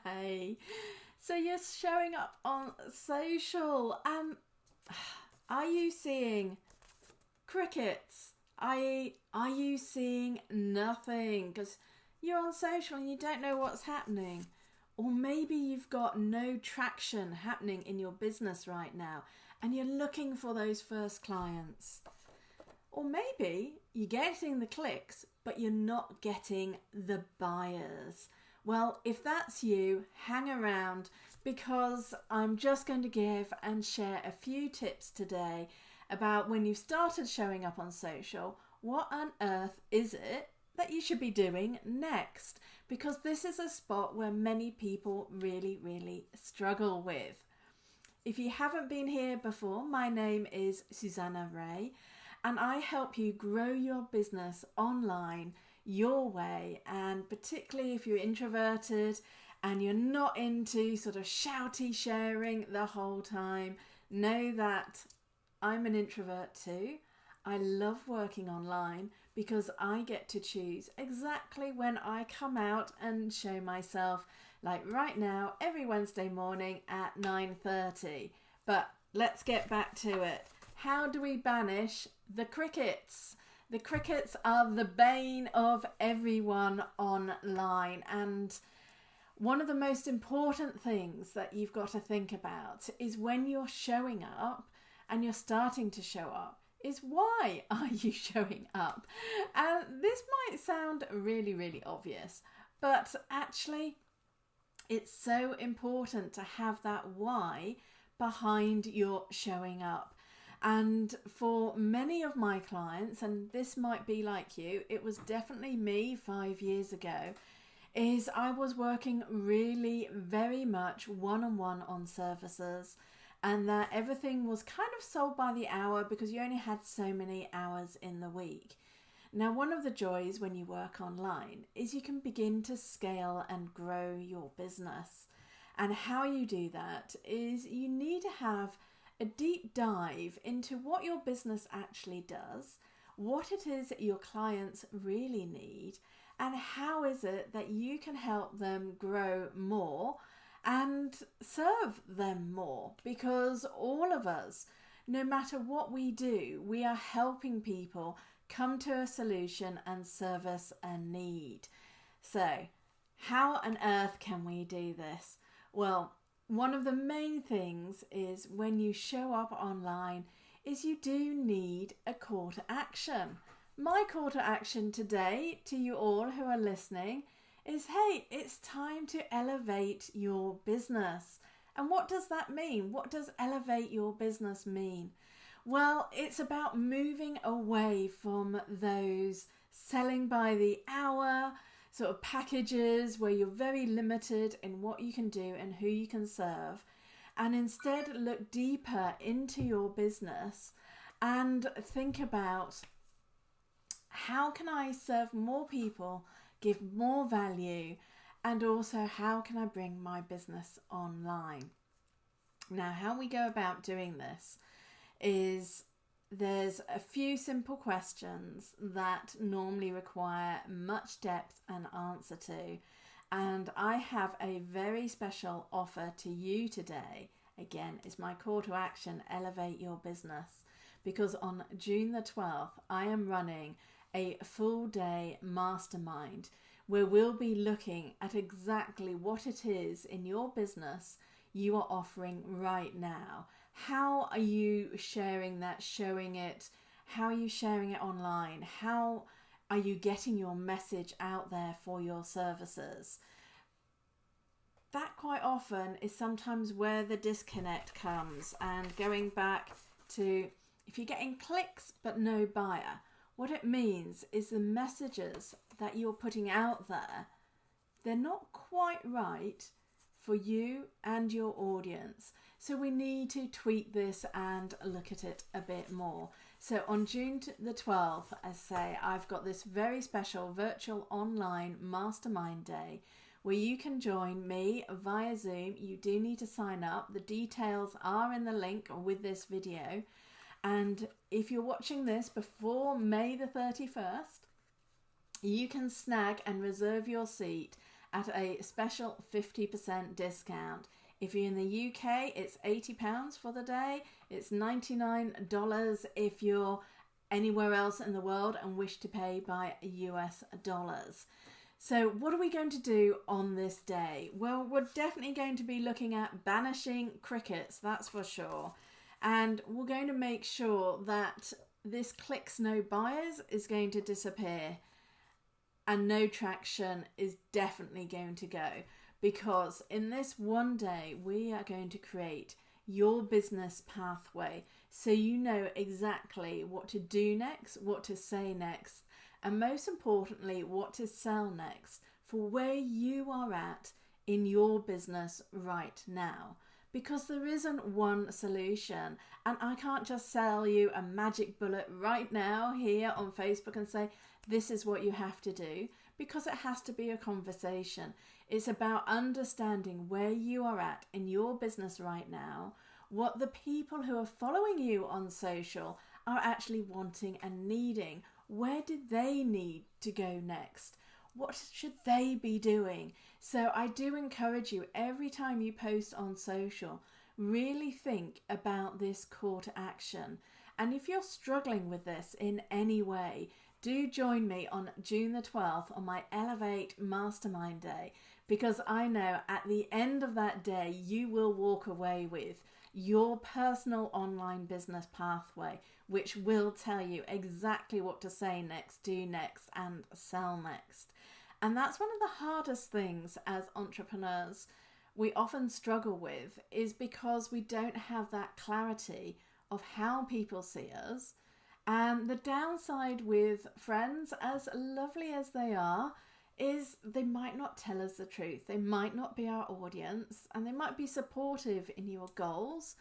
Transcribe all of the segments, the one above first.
Hey, so you're showing up on social. Are you seeing crickets? Are you seeing nothing? Because you're on social and you don't know what's happening. Or maybe you've got no traction happening in your business right now and you're looking for those first clients. Or maybe you're getting the clicks, but you're not getting the buyers. Well, if that's you, hang around because I'm just going to give and share a few tips today about when you've started showing up on social, what on earth is it that you should be doing next? Because this is a spot where many people really struggle with. If you haven't been here before, my name is Susanna Reay, and I help you grow your business online your way. And particularly if you're introverted and you're not into sort of shouty sharing the whole time, know that I'm an introvert too. I love working online because I get to choose exactly when I come out and show myself, like right now, every Wednesday morning at 9:30. But let's get back to it. How do we banish the crickets? The crickets are the bane of everyone online, and one of the most important things that you've got to think about is when you're showing up and you're starting to show up is why are you showing up? And this might sound really obvious, but actually it's so important to have that why behind your showing up. And for many of my clients, and this might be like you, it was definitely me 5 years ago, is I was working really very much one-on-one on services, and that everything was kind of sold by the hour because you only had so many hours in the week. Now, one of the joys when you work online is you can begin to scale and grow your business. And how you do that is you need to have a deep dive into what your business actually does, what it is that your clients really need, and how is it that you can help them grow more and serve them more. Because all of us, no matter what we do, we are helping people come to a solution and service a need. So, how on earth can we do this? Well, one of the main things is when you show up online is you do need a call to action. My call to action today to you all who are listening is, hey, it's time to elevate your business. And what does that mean? What does elevate your business mean? Well, it's about moving away from those selling by the hour sort of packages where you're very limited in what you can do and who you can serve, and instead look deeper into your business and think about how can I serve more people, give more value, and also how can I bring my business online. Now, how we go about doing this is there's a few simple questions that normally require much depth and answer to, and I have a very special offer to you today. Again, it's my call to action, elevate your business, because on June the 12th I am running a full day mastermind where we'll be looking at exactly what it is in your business you are offering right now. How are you sharing that, showing it? How are you sharing it online? How are you getting your message out there for your services? That quite often is sometimes where the disconnect comes. And going back to, if you're getting clicks but no buyer, what it means is the messages that you're putting out there, they're not quite right for you and your audience. So we need to tweak this and look at it a bit more. So on June the 12th, as I say, I've got this very special virtual online mastermind day where you can join me via Zoom. You do need to sign up. The details are in the link with this video. And if you're watching this before May the 31st, you can snag and reserve your seat at a special 50% discount. If you're in the UK, it's £80 for the day. It's $99 if you're anywhere else in the world and wish to pay by US dollars. So what are we going to do on this day? Well, we're definitely going to be looking at banishing crickets, that's for sure. And we're going to make sure that this clicks no buyers is going to disappear and no traction is definitely going to go. Because in this one day, we are going to create your business pathway so you know exactly what to do next, what to say next, and most importantly, what to sell next for where you are at in your business right now. Because there isn't one solution, and I can't just sell you a magic bullet right now here on Facebook and say, this is what you have to do, because it has to be a conversation. It's about understanding where you are at in your business right now, what the people who are following you on social are actually wanting and needing. Where do they need to go next? What should they be doing? So I do encourage you, every time you post on social, really think about this call to action. And if you're struggling with this in any way, do join me on June the 12th on my Elevate Mastermind Day, because I know at the end of that day, you will walk away with your personal online business pathway, which will tell you exactly what to say next, do next, and sell next. And that's one of the hardest things as entrepreneurs we often struggle with, is because we don't have that clarity of how people see us. And the downside with friends, as lovely as they are, is they might not tell us the truth. They might not be our audience, and they might be supportive in your goals,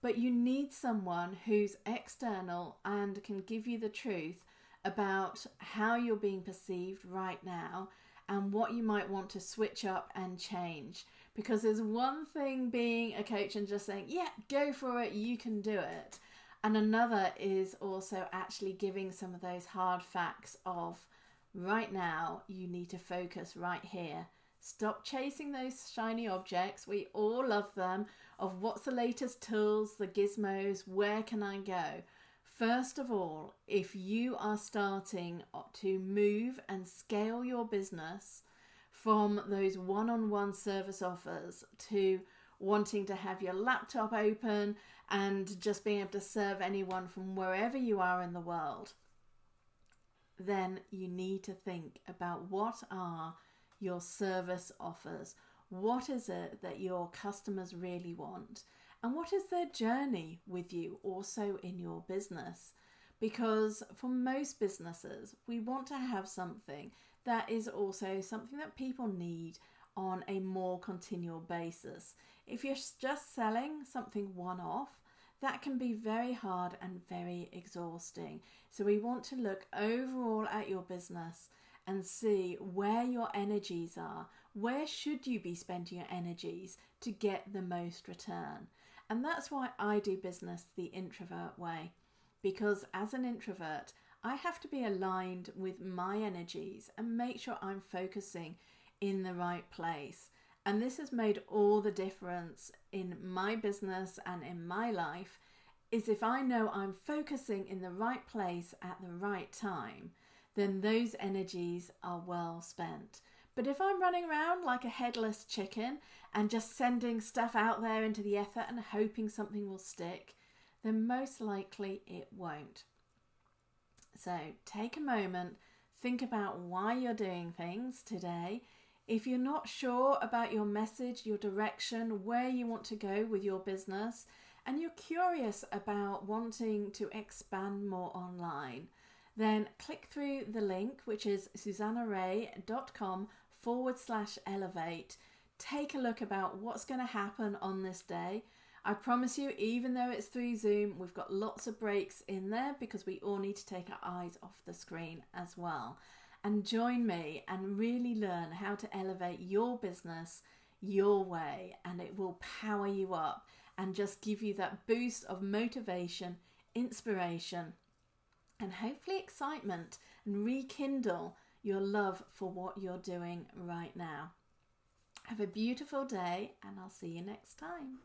but you need someone who's external and can give you the truth about how you're being perceived right now and what you might want to switch up and change. Because there's one thing being a coach and just saying, yeah, go for it, you can do it. And another is also actually giving some of those hard facts of, right now, you need to focus right here. Stop chasing those shiny objects. We all love them. Of what's the latest tools, the gizmos, where can I go? First of all, if you are starting to move and scale your business from those one-on-one service offers to wanting to have your laptop open and just being able to serve anyone from wherever you are in the world, then you need to think about what are your service offers. What is it that your customers really want? And what is their journey with you also in your business? Because for most businesses, we want to have something that is also something that people need on a more continual basis. If you're just selling something one-off, that can be very hard and very exhausting. So we want to look overall at your business and see where your energies are. Where should you be spending your energies to get the most return? And that's why I do business the introvert way. Because as an introvert, I have to be aligned with my energies and make sure I'm focusing in the right place. And this has made all the difference in my business and in my life, is if I know I'm focusing in the right place at the right time, then those energies are well spent. But if I'm running around like a headless chicken and just sending stuff out there into the ether and hoping something will stick, then most likely it won't. So take a moment, think about why you're doing things today. If you're not sure about your message, your direction, where you want to go with your business, and you're curious about wanting to expand more online, then click through the link, which is susannareay.com/elevate. Take a look about what's going to happen on this day. I promise you, even though it's through Zoom, we've got lots of breaks in there because we all need to take our eyes off the screen as well. And join me and really learn how to elevate your business your way, and it will power you up and just give you that boost of motivation, inspiration, and hopefully excitement, and rekindle your love for what you're doing right now. Have a beautiful day, and I'll see you next time.